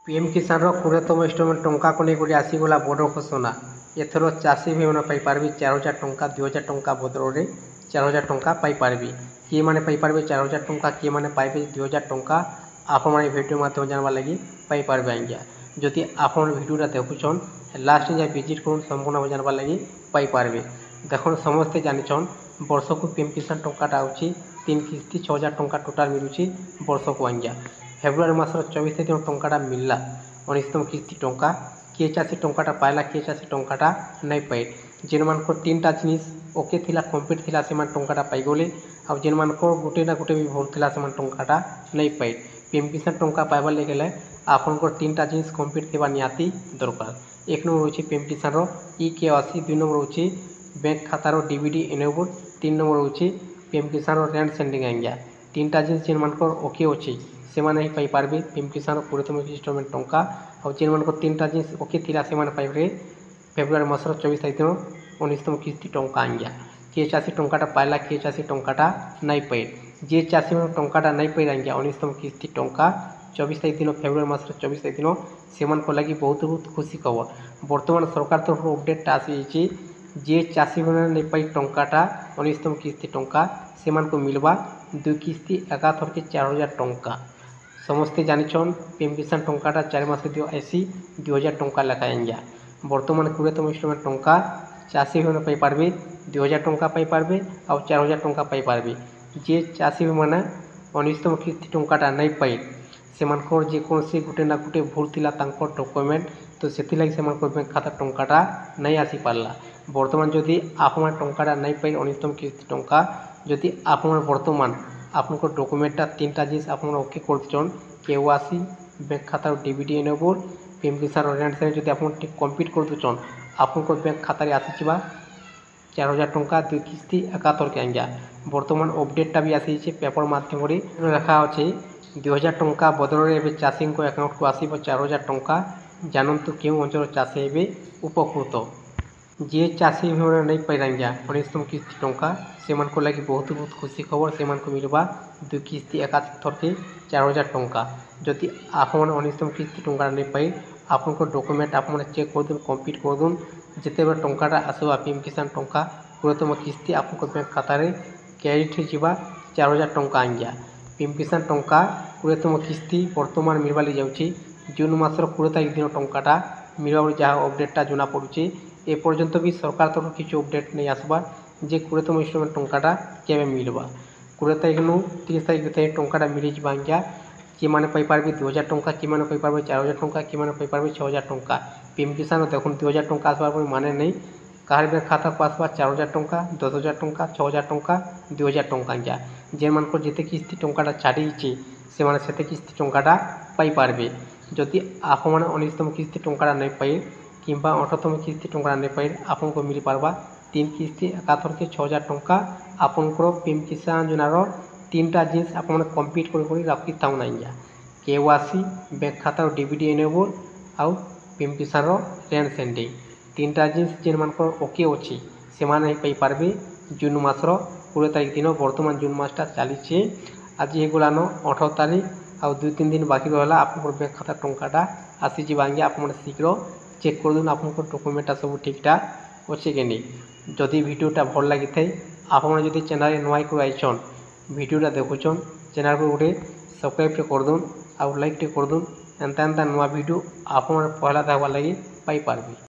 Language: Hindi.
पीएम किसान रो 20तम इन्स्टलमेंट टंका को नहीं आसीगला बड़ घोषणा। एथर चाषी भाई मैंने पाइपारे 4000 टंका 2000 टंका बदल में 4000 टंका पाइपारे। किए मैंने पाइपारे 4000 टंका किए मैंने पाइबे 2000 टंका आपण मैंने भिडियो माध्यम जानवा लगी पाइपारे आज्ञा। जदि आप भिडियोटा देखुन लास्ट जाए विजिट कर संपूर्ण जानवा लगी पाइपारे। देख समस्ते जानिछन वर्ष को पीएम किसान टंकाटा आउची 3 किस्ती 6000 टंका टोटाल मिलूँ वर्ष को आज्ञा। फेब्रुआरी मासर 24 दिन टंकाटा मिलला 19तम किस्ती टंका। किए चाषी टंकाटा पाइला किए चाषी टंकाटा नहीं पाए। जेन मान 3टा जिनिस ओके थिला कंप्लीट थिला से टंकाटा पाइगले आ जेन मान गोटे ना गोटे भी भूल थिला से टंकाटा नहीं पाए। पीएम किसान टंका पाइबार लगे आपंकर 3टा जिनिस कंप्लीट थिबा निहाती दरकार। 1 नंबर होची पीएम किसान रो ई-केवासी, 2 नंबर होची बैंक खातार डीबीडी एनेबल, 3 नंबर होची पीएम किसान रो रेंट सेंडिंग आज्ञा। 3टा जिनिस जेन मानकर ओके अच्छी से ही पाइपारे पीएम किसान 20तम इन्स्टलमेंट टंका। और जेन मान 3टा जिनिस ओके थिला से पाइबे फेब्रुआरी मासर 24 तारिख दिन 19तम किस्ती टंका आज्ञा। किए चाषी टंकाटा पाइला किए चाषी टंकाटा नहीं पाए। जे चाषी मैं टंकाटा नहीं पाए आज्ञा 19तम किस्ती टंका 24 तारिख दिन फेब्रुआरी मासर 24 तारिख दिन से लगी बहुत बहुत खुशी खबर। बर्तमान सरकार तरफ अपडेट आसी जे चाषी मैंने नहीं पाई टंकाटा 19तम किस्ती टंका से मिलवा 2 किस्ती एकाथर के 4000 टंका। समस्ते जानिछन पीएम किसान टंकाटा 4 मास दियो आसी 2000 टंका लेखा आज्ञा। बर्तमान 20तम इन्स्टलमेंट टंका चाषी मैंने पाइपारे 2000 टंका पाइपारे और 4000 टंका पाइपारे। जे चाषी मैंने 19तम किस्ती टंकाटा नहीं पाए से जेकोसी गोटे ना गोटे भूल थिला तांकर डॉक्यूमेंट तो से बैंक खाता टंकाटा नहीं आसी पारला। बर्तमान जदि आप टंकाटा नहीं पाए 19तम किस्ती टंका जदि आप बर्तमान आपन डॉक्यूमेंटा 3टा जिनिस आप ओके कर दीचन केवासी बैंक खाता डीबीडी एनेबल पीएम किसान रेंट से जब आप कंप्लीट कर दीचन आप बैंक खाता आसीबा 4000 टंका 2 किस्ती एकातर के आज्ञा। बर्तमान अपडेटा भी आसी पेपर माध्यम लिखा अच्छे 2000 टंका बदल में चाषी अकाउंट को आसब 4000 टंका। जानतु क्यों अंचल चाषी हे उपकृत। जे चाषी भाई नहीं पाई आज्ञा 19तम किस्ती टंका से लगी बहुत बहुत खुशी खबर। से मिलवा 2 किस्ती एकाथर के 4000 टंका। जदि आप 19तम किस्ती टंका नहीं पाई आप डॉक्यूमेंट आप चेक कर दून कंप्लीट कर दून जिते टंकाटा आसवा पीएम किसान टंका 20तम किस्ती आप बैंक खाता क्रेडिट होगा 4000 टंका आज्ञा। पीएम किसान टंका 20तम किस्ती बर्तमान मिलवाली जाऊँगी जून मासर 20 तारिख दिन टंकाटा मिलवा जहाँ अपडेटा जना पड़ुचे। ए पर्यंत भी सरकार तरफ किसी अपडेट नहीं आसवा जे 20तम इन्स्टलमेंट टंकाटा केबे मिलवा। 20 तारिख नु 30 तारिख भितर टंकाटा मिल जाए आज्ञा। कि मैंने पाइपारे 2000 टंका कि मैंने पाइपारे 4000 टंका कि मैंने पाइपारे 6000 टंका। पीएम किसान देखो 2000 टंका आसबार माने नहीं कहार बैंक खाता को आसवा 4000 टंका 10000 टंका 6000 टंका 2000 टंका आज्ञा। जे मान जिते किस्ती टंकाटा छाड़ी से किस्ती टंकाटा पाइपारे। जदि आप 19तम किस्ती टंकाटा नहीं पाए कि 18तम किस्ती टंकाटा नहीं पाए आपको मिल पार्बा 3 किस्ती एकाथर के 6000 टंका। आपंकर पीएम किसान योजनार 3टा जिनिस आप कंप्लीट कर रखी था आज्ञा केवासी बैंक खाता डीबीडी एनेबल आउ पीएम किसान रेंट सेंडिंग 3टा जिनिस जेन मान ओके अच्छी से पाइपारे जून मासर 20 तारिख दिन। बर्तमान जून मासटा चली आज होगलान 18 तारिख आ 2-3 दिन बाकी रहा आप बैंक खाता टंकाटा आसीज आज्ञा। आप शीघ्र चेक कर दून आप डॉक्यूमेंटा सब ठीक ठाक अच्छे कि नहीं। जदि भिडियोटा भल लगी थाए आप चैनल नुआ को आईछन भिडियोटा देखुन चैनल को गोटे सब्सक्राइब कर दून आ लाइक कर दून एंता नुआ भिडियो आप पहला देखा लगी पाइपारे।